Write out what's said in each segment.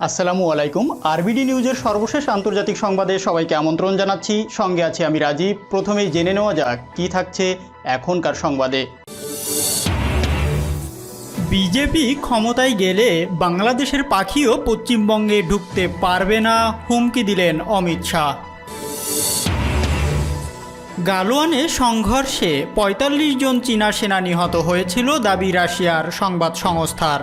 আসসালামু আলাইকুম। আরবিডি নিউজের সর্বশেষ আন্তর্জাতিক সংবাদে সবাইকে আমন্ত্রণ জানাচ্ছি। সঙ্গে আছি আমি রাজীব। প্রথমেই জেনে নেওয়া যাক কী থাকছে এখনকার সংবাদে। বিজেপি ক্ষমতায় গেলে বাংলাদেশের পাখিও পশ্চিমবঙ্গে ঢুকতে পারবে না, হুমকি দিলেন অমিত শাহ। গালওয়ানে সংঘর্ষে ৪৫ জন চীনা সেনা নিহত হয়েছিল, দাবি রাশিয়ার সংবাদ সংস্থার।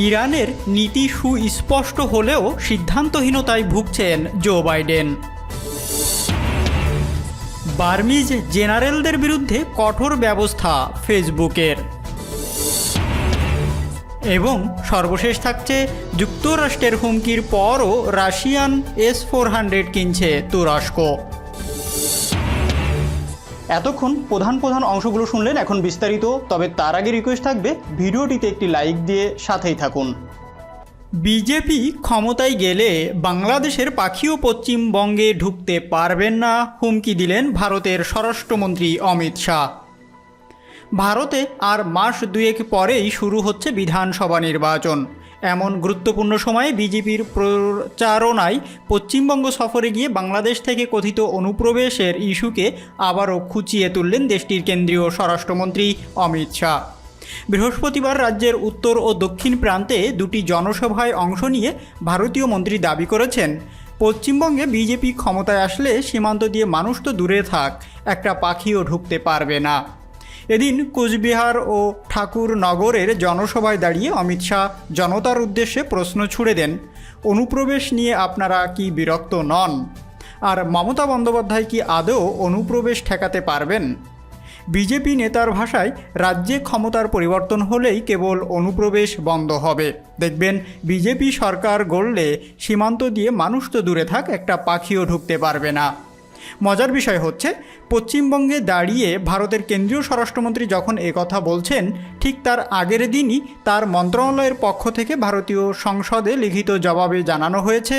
ইরানের নীতি সুস্পষ্ট হলেও সিদ্ধান্তহীনতায় ভুগছেন জো বাইডেন। বার্মিজ জেনারেলদের বিরুদ্ধে কঠোর ব্যবস্থা ফেসবুকের। এবং সর্বশেষ থাকছে যুক্তরাষ্ট্রের হুমকির পরও রাশিয়ান S-400 কিনছে তুরস্ক। এতক্ষণ প্রধান অংশগুলো শুনলেন, এখন বিস্তারিত। তবে তার আগে রিকোয়েস্ট থাকবে ভিডিওটিতে একটি লাইক দিয়ে সাথেই থাকুন। বিজেপি ক্ষমতায় গেলে বাংলাদেশের পাখিও পশ্চিমবঙ্গে ঢুকতে পারবেন না, হুমকি দিলেন ভারতের স্বরাষ্ট্রমন্ত্রী অমিত শাহ। ভারতে আর মাস দুয়েক পরেই শুরু হচ্ছে বিধানসভা নির্বাচন। এমন গুরুত্বপূর্ণ সময়ে বিজেপির প্রচারণায় পশ্চিমবঙ্গ সফরে গিয়ে বাংলাদেশ থেকে কথিত অনুপ্রবেশের ইস্যুকে আবারও খুঁচিয়ে তুললেন দেশটির কেন্দ্রীয় স্বরাষ্ট্রমন্ত্রী অমিত শাহ। বৃহস্পতিবার রাজ্যের উত্তর ও দক্ষিণ প্রান্তে দুটি জনসভায় অংশ নিয়ে ভারতীয় মন্ত্রী দাবি করেছেন, পশ্চিমবঙ্গে বিজেপি ক্ষমতায় আসলে সীমান্ত দিয়ে মানুষ তো দূরে থাক, একটা পাখিও ঢুকতে পারবে না। এদিন কোচবিহার ও ঠাকুরনগরের জনসভায় দাঁড়িয়ে অমিত শাহ জনতার উদ্দেশ্যে প্রশ্ন ছুড়ে দেন, অনুপ্রবেশ নিয়ে আপনারা কি বিরক্ত নন? আর মমতা বন্দ্যোপাধ্যায় কি আদৌ অনুপ্রবেশ ঠেকাতে পারবেন? বিজেপি নেতার ভাষায়, রাজ্যে ক্ষমতার পরিবর্তন হলেই কেবল অনুপ্রবেশ বন্ধ হবে। দেখবেন বিজেপি সরকার গড়লে সীমান্ত দিয়ে মানুষ তো দূরে থাক, একটা পাখিও ঢুকতে পারবে না। মজার বিষয় হচ্ছে, পশ্চিমবঙ্গে দাঁড়িয়ে ভারতের কেন্দ্রীয় স্বরাষ্ট্রমন্ত্রী যখন কথা বলছেন, ঠিক তার আগের দিনই তার মন্ত্রণালয়ের পক্ষ থেকে ভারতীয় সংসদে লিখিত জবাবে জানানো হয়েছে,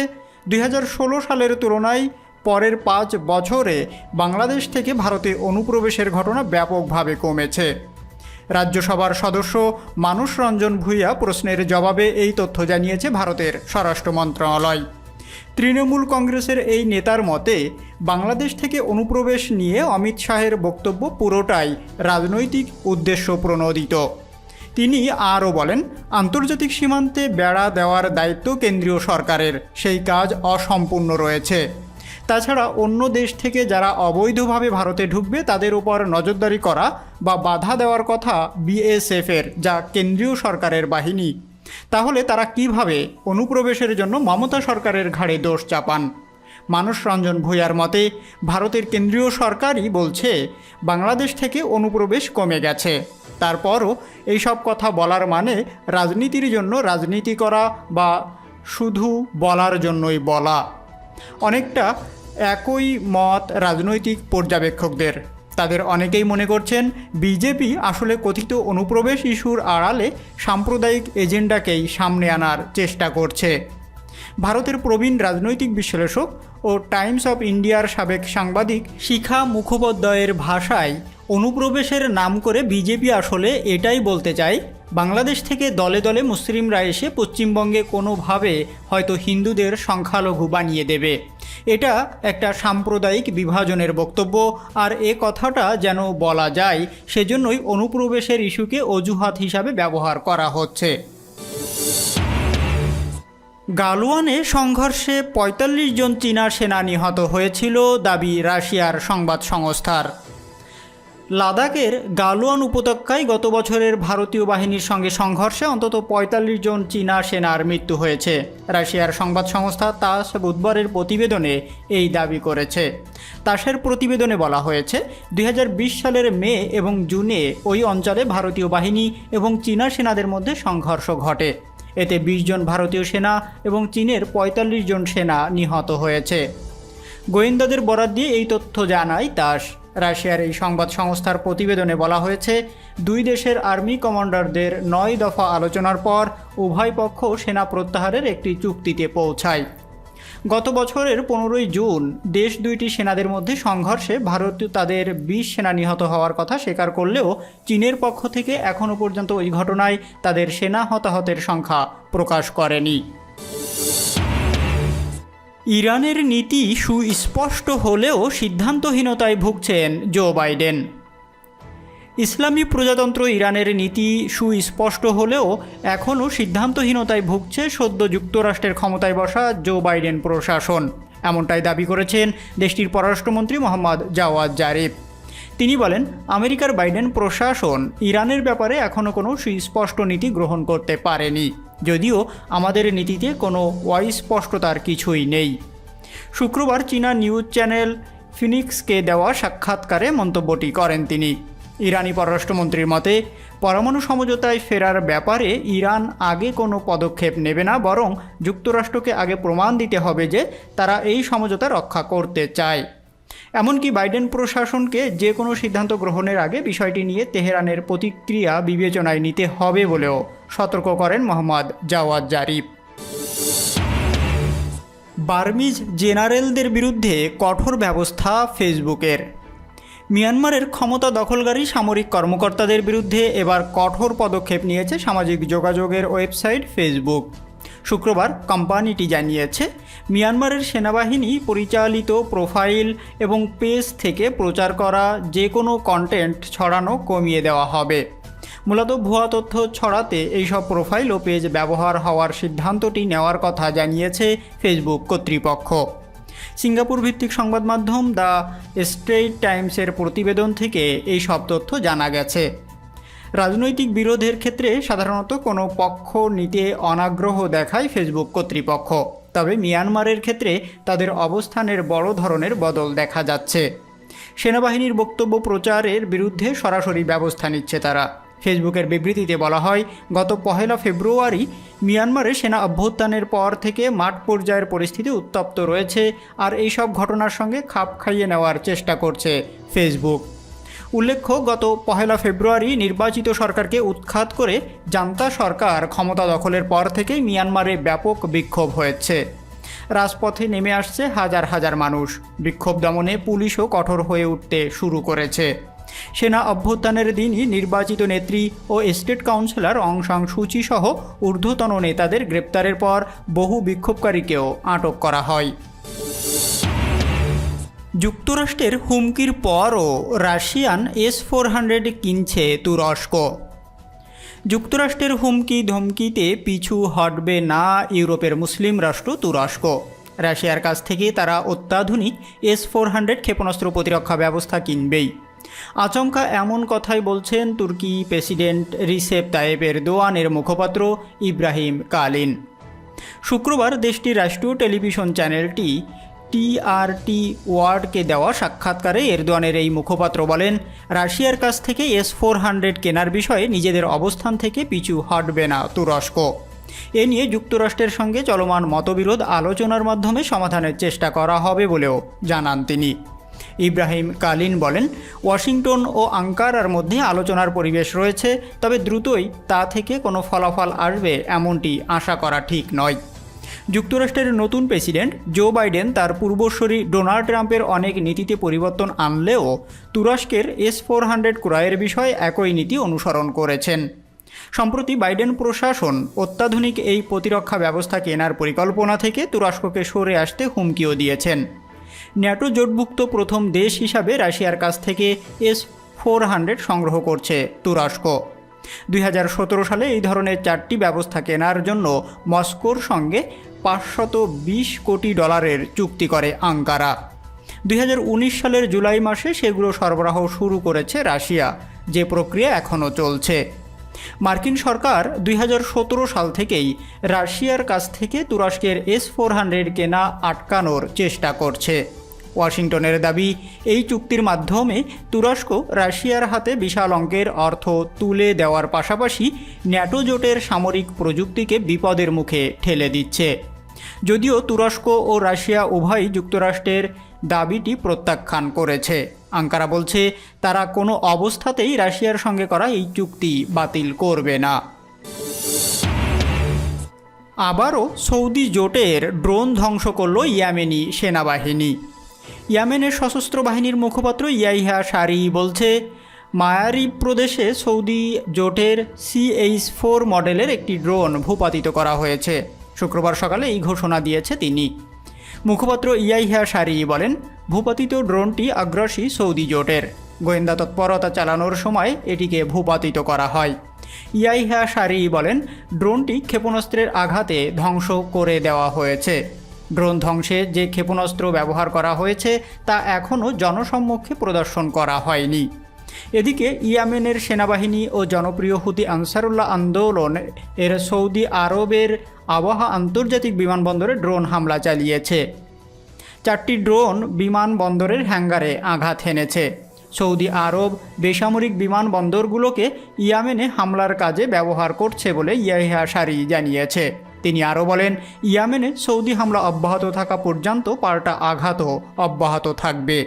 ২০১৬ সালের তুলনায় পরের ৫ বছরে বাংলাদেশ থেকে ভারতে অনুপ্রবেশের ঘটনা ব্যাপকভাবে কমেছে। রাজ্যসভার সদস্য মানস রঞ্জন ভূঁইয়া প্রশ্নের জবাবে এই তথ্য জানিয়েছে ভারতের স্বরাষ্ট্র মন্ত্রণালয়। তৃণমূল কংগ্রেসের এই নেতার মতে, বাংলাদেশ থেকে অনুপ্রবেশ নিয়ে অমিত শাহের বক্তব্য পুরোটাই রাজনৈতিক উদ্দেশ্য প্রণোদিত। তিনি আরও বলেন, আন্তর্জাতিক সীমান্তে বেড়া দেওয়ার দায়িত্ব কেন্দ্রীয় সরকারের, সেই কাজ অসম্পূর্ণ রয়েছে। তাছাড়া অন্য দেশ থেকে যারা অবৈধভাবে ভারতে ঢুকবে তাদের উপর নজরদারি করা বা বাধা দেওয়ার কথা BSF-এর, যা কেন্দ্রীয় সরকারের বাহিনী। তাহলে তারা কিভাবে অনুপ্রবেশের জন্য মমতা সরকারের ঘাড়ে দোষ চাপান? মানস রঞ্জন ভূঁইয়ার মতে, ভারতের কেন্দ্রীয় সরকারই বলছে বাংলাদেশ থেকে অনুপ্রবেশ কমে গেছে। তারপরও এইসব কথা বলার মানে রাজনীতির জন্য রাজনীতি করা বা শুধু বলার জন্যই বলা। অনেকটা একই মত রাজনৈতিক পর্যবেক্ষকদের। তাদের অনেকেই মনে করছেন, বিজেপি আসলে কথিত অনুপ্রবেশ ইস্যুর আড়ালে সাম্প্রদায়িক এজেন্ডাকেই সামনে আনার চেষ্টা করছে। ভারতের প্রবীণ রাজনৈতিক বিশ্লেষক ও টাইমস অফ ইন্ডিয়ার সাবেক সাংবাদিক শিখা মুখোপাধ্যায়ের ভাষায়, অনুপ্রবেশের নাম করে বিজেপি আসলে এটাই বলতে চায়, বাংলাদেশ থেকে দলে দলে মুসলিমরা এসে পশ্চিমবঙ্গে কোনোভাবে হয়তো হিন্দুদের সংখ্যালঘু বানিয়ে দেবে। এটা একটা সাম্প্রদায়িক বিভাজনের বক্তব্য, আর এ কথাটা যেন বলা যায় সেজন্যই অনুপ্রবেশের ইস্যুকে অজুহাত হিসাবে ব্যবহার করা হচ্ছে। গালওয়ানে সংঘর্ষে ৪৫ জন চীনা সেনা নিহত হয়েছিল, দাবি রাশিয়ার সংবাদ সংস্থার। লাদাখের গালওয়ান উপত্যকায় গত বছরের ভারতীয় বাহিনীর সঙ্গে সংঘর্ষে অন্তত ৪৫ জন চীনা সেনার মৃত্যু হয়েছে। রাশিয়ার সংবাদ সংস্থা তাস বুধবারের প্রতিবেদনে এই দাবি করেছে। তাসের প্রতিবেদনে বলা হয়েছে, ২০২০ সালের মে এবং জুনে ওই অঞ্চলে ভারতীয় বাহিনী এবং চীনা সেনাদের মধ্যে সংঘর্ষ ঘটে। এতে ২০ জন ভারতীয় সেনা এবং চীনের ৪৫ জন সেনা নিহত হয়েছে। গোয়েন্দাদের বরাত দিয়ে এই তথ্য জানায় তাস। রাশিয়ার এই সংবাদ সংস্থার প্রতিবেদনে বলা হয়েছে, দুই দেশের আর্মি কমান্ডারদের ৯ দফা আলোচনার পর উভয় পক্ষ সেনা প্রত্যাহারের একটি চুক্তিতে পৌঁছায়। গত বছরের 15ই জুন দেশ দুইটি সেনাদের মধ্যে সংঘর্ষে ভারত তাদের 20 সেনা নিহত হওয়ার কথা স্বীকার করলেও চীনের পক্ষ থেকে এখনও পর্যন্ত ওই ঘটনায় তাদের সেনা হতাহতের সংখ্যা প্রকাশ করেনি। ইরানের নীতি সুস্পষ্ট হলেও সিদ্ধান্তহীনতায় ভুগছেন জো বাইডেন। ইসলামী প্রজাতন্ত্র ইরানের নীতি সুস্পষ্ট হলেও এখনও সিদ্ধান্তহীনতায় ভুগছে সদ্য যুক্তরাষ্ট্রের ক্ষমতায় বসা জো বাইডেন প্রশাসন, এমনটাই দাবি করেছেন দেশটির পররাষ্ট্রমন্ত্রী মোহাম্মদ জাওয়াদ জারিফ। তিনি বলেন, আমেরিকার বাইডেন প্রশাসন ইরানের ব্যাপারে এখনও কোনো সুস্পষ্ট নীতি গ্রহণ করতে পারেনি, যদিও আমাদের নীতিতে কোনো অস্পষ্টতার কিছুই নেই। শুক্রবার চীনা নিউজ চ্যানেল ফিনিক্সকে দেওয়া সাক্ষাৎকারে মন্তব্যটি করেন তিনি। ইরানি পররাষ্ট্রমন্ত্রীর মতে, পরমাণু সমঝোতায় ফেরার ব্যাপারে ইরান আগে কোনো পদক্ষেপ নেবে না, বরং যুক্তরাষ্ট্রকে আগে প্রমাণ দিতে হবে যে তারা এই সমঝোতা রক্ষা করতে চায়। এমনকি বাইডেন প্রশাসনকে যে কোনো সিদ্ধান্ত গ্রহণের আগে বিষয়টি নিয়ে তেহরানের প্রতিক্রিয়া বিবেচনায় নিতে হবে বলেও সতর্ক করেন মোহাম্মদ জাওয়াদ জারিফ। বার্মিজ জেনারেলদের বিরুদ্ধে কঠোর ব্যবস্থা ফেসবুকের। মিয়ানমারের ক্ষমতা দখলকারী সামরিক কর্মকর্তাদের বিরুদ্ধে এবার কঠোর পদক্ষেপ নিয়েছে সামাজিক যোগাযোগের ওয়েবসাইট ফেসবুক। শুক্রবার কোম্পানিটি জানিয়েছে, মিয়ানমারের সেনাবাহিনী পরিচালিত প্রোফাইল এবং পেজ থেকে প্রচার করা যে কোনো কন্টেন্ট ছড়ানো কমিয়ে দেওয়া হবে। মূলত ভুয়া তথ্য ছড়াতে এইসব প্রোফাইল ও পেজ ব্যবহার হওয়ার সিদ্ধান্তটি নেওয়ার কথা জানিয়েছে ফেসবুক কর্তৃপক্ষ। সিঙ্গাপুর ভিত্তিক সংবাদ মাধ্যম দ্য স্ট্রেইট টাইমসের প্রতিবেদন থেকে এই সব তথ্য জানা গেছে। রাজনৈতিক বিরোধের ক্ষেত্রে সাধারণত কোনো পক্ষ নিতে অনাগ্রহ দেখায় ফেসবুক কর্তৃপক্ষ, তবে মিয়ানমারের ক্ষেত্রে তাদের অবস্থানের বড় ধরনের বদল দেখা যাচ্ছে। সেনাবাহিনীর বক্তব্য প্রচারের বিরুদ্ধে সরাসরি ব্যবস্থা নিচ্ছে তারা। ফেসবুকের বিবৃতিতে বলা হয়, গত 1 ফেব্রুয়ারি মিয়ানমারে সেনা অভ্যুত্থানের পর থেকে মাঠ পর্যায়ের পরিস্থিতি উত্তপ্ত রয়েছে, আর এইসব ঘটনার সঙ্গে খাপ খাইয়ে নেওয়ার চেষ্টা করছে ফেসবুক। উল্লেখ্য, গত 1 ফেব্রুয়ারি নির্বাচিত সরকারকে উৎখাত করে জান্তা সরকার ক্ষমতা দখলের পর থেকেই মিয়ানমারে ব্যাপক বিক্ষোভ হয়েছে। রাজপথে নেমে আসছে হাজার হাজার মানুষ। বিক্ষোভ দমনে পুলিশও কঠোর হয়ে উঠতে শুরু করেছে। সেনা অভ্যুত্থানের দিনই নির্বাচিত নেত্রী ও স্টেট কাউন্সিলর অং সান সুচি সহ ঊর্ধ্বতন নেতাদের গ্রেপ্তারের পর বহু বিক্ষোভকারীকেও আটক করা হয়। যুক্তরাষ্ট্রের হুমকির পরও রাশিয়ান S-400 কিনছে তুরস্ক। যুক্তরাষ্ট্রের হুমকি ধমকিতে পিছু হটবে না ইউরোপের মুসলিম রাষ্ট্র তুরস্ক। রাশিয়ার কাছ থেকে তারা অত্যাধুনিক S-400 ক্ষেপণাস্ত্র প্রতিরক্ষা ব্যবস্থা কিনবেই। আচমকা এমন কথাই বলছেন তুর্কি প্রেসিডেন্ট রিসেপ তাইয়েপ এরদোয়ানের মুখপাত্র ইব্রাহিম কালিন। শুক্রবার দেশটির রাষ্ট্রীয় টেলিভিশন চ্যানেলটি TRT ওয়ার্ডকে দেওয়া সাক্ষাৎকারে এরদোয়ানের এই মুখপাত্র বলেন, রাশিয়ার কাছ থেকে S-400 কেনার বিষয়ে নিজেদের অবস্থান থেকে পিছু হটবে না তুরস্ক। এ নিয়ে যুক্তরাষ্ট্রের সঙ্গে চলমান মতবিরোধ আলোচনার মাধ্যমে সমাধানের চেষ্টা করা হবে বলেও জানান তিনি। ইব্রাহিম কালিন বলেন, ওয়াশিংটন ও আঙ্কারার মধ্যে আলোচনার পরিবেশ রয়েছে, তবে দ্রুতই তা থেকে কোনো ফলাফল আসবে এমনটি আশা করা ঠিক নয়। যুক্তরাষ্ট্রের নতুন প্রেসিডেন্ট জো বাইডেন তার পূর্বসূরি ডোনাল্ড ট্রাম্পের অনেক নীতিতে পরিবর্তন আনলেও তুরস্কের S-400 ক্রয়ের বিষয়ে একই নীতি অনুসরণ করেছেন। সম্প্রতি বাইডেন প্রশাসন অত্যাধুনিক এই প্রতিরক্ষা ব্যবস্থা কেনার পরিকল্পনা থেকে তুরস্ককে সরে আসতে হুমকিও দিয়েছেন। ন্যাটো জোটভুক্ত প্রথম দেশ হিসাবে রাশিয়ার কাছ থেকে S-400 সংগ্রহ করছে তুরস্ক। 2017 সালে এই ধরনের 4টি ব্যবস্থা কেনার জন্য মস্কোর সঙ্গে $520 কোটি চুক্তি করে আঙ্কারা। 2019 সালের জুলাই মাসে সেগুলো সরবরাহ শুরু করেছে রাশিয়া, যে প্রক্রিয়া এখনও চলছে। মার্কিন সরকার 2017 সাল থেকেই রাশিয়ার কাছ থেকে তুরস্কের S-400 কেনা আটকানোর চেষ্টা করছে। ওয়াশিংটনের দাবি, এই চুক্তির মাধ্যমে তুরস্ক রাশিয়ার হাতে বিশাল অঙ্কের অর্থ তুলে দেওয়ার পাশাপাশি ন্যাটো জোটের সামরিক প্রযুক্তিকে বিপদের মুখে ঠেলে দিচ্ছে। যদিও তুরস্ক ও রাশিয়া উভয়ই যুক্তরাষ্ট্রের দাবিটি প্রত্যাখ্যান করেছে। আঙ্কারা বলছে তারা কোনো অবস্থাতেই রাশিয়ার সঙ্গে করা এই চুক্তি বাতিল করবে না। আবারও সৌদি জোটের ড্রোন ধ্বংস করল ইয়েমেনি সেনাবাহিনী। ইয়েমেনের সশস্ত্র বাহিনীর মুখপাত্র ইয়াহিয়া সারি বলছে, মায়ারিব প্রদেশে সৌদি জোটের CH-4 মডেলের একটি ড্রোন ভূপাতিত করা হয়েছে। শুক্রবার সকালে এই ঘোষণা দিয়েছে তিনি। মুখপাত্র ইয়াহিয়া সারি বলেন, ভূপাতিত ড্রোনটি আগ্রাসী সৌদি জোটের। গোয়েন্দা তৎপরতা চালানোর সময় এটিকে ভূপাতিত করা হয়। ইয়াহিয়া সারি বলেন, ড্রোনটি ক্ষেপণাস্ত্রের আঘাতে ধ্বংস করে দেওয়া হয়েছে। ড্রোন ধ্বংসে যে ক্ষেপণাস্ত্র ব্যবহার করা হয়েছে তা এখনও জনসম্মুখে প্রদর্শন করা হয়নি। এদিকে ইয়েমেনের সেনাবাহিনী ও জনপ্রিয় হুতি আনসারুল্লাহ আন্দোলন এর সৌদি আরবের আবহা আন্তর্জাতিক বিমানবন্দরে ড্রোন হামলা চালিয়েছে। 4টি ড্রোন বিমানবন্দরের হ্যাঙ্গারে আঘাত হেনেছে। সৌদি আরব বেসামরিক বিমানবন্দরগুলোকে ইয়েমেনে হামলার কাজে ব্যবহার করছে বলে ইয়াহিয়া সারি জানিয়েছে। তিনি আরও বলেন, ইয়েমেনে সৌদি হামলা অব্যাহত থাকা পর্যন্ত পাল্টা আঘাতও অব্যাহত থাকবে।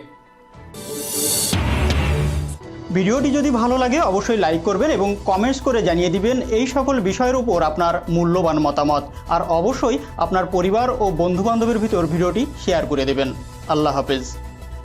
ভিডিওটি যদি ভালো লাগে অবশ্যই লাইক করবেন এবং কমেন্টস করে জানিয়ে দিবেন এই সকল বিষয়ের উপর আপনার মূল্যবান মতামত। আর অবশ্যই আপনার পরিবার ও বন্ধুবান্ধবের ভিতর ভিডিওটি শেয়ার করে দেবেন। আল্লাহ হাফেজ।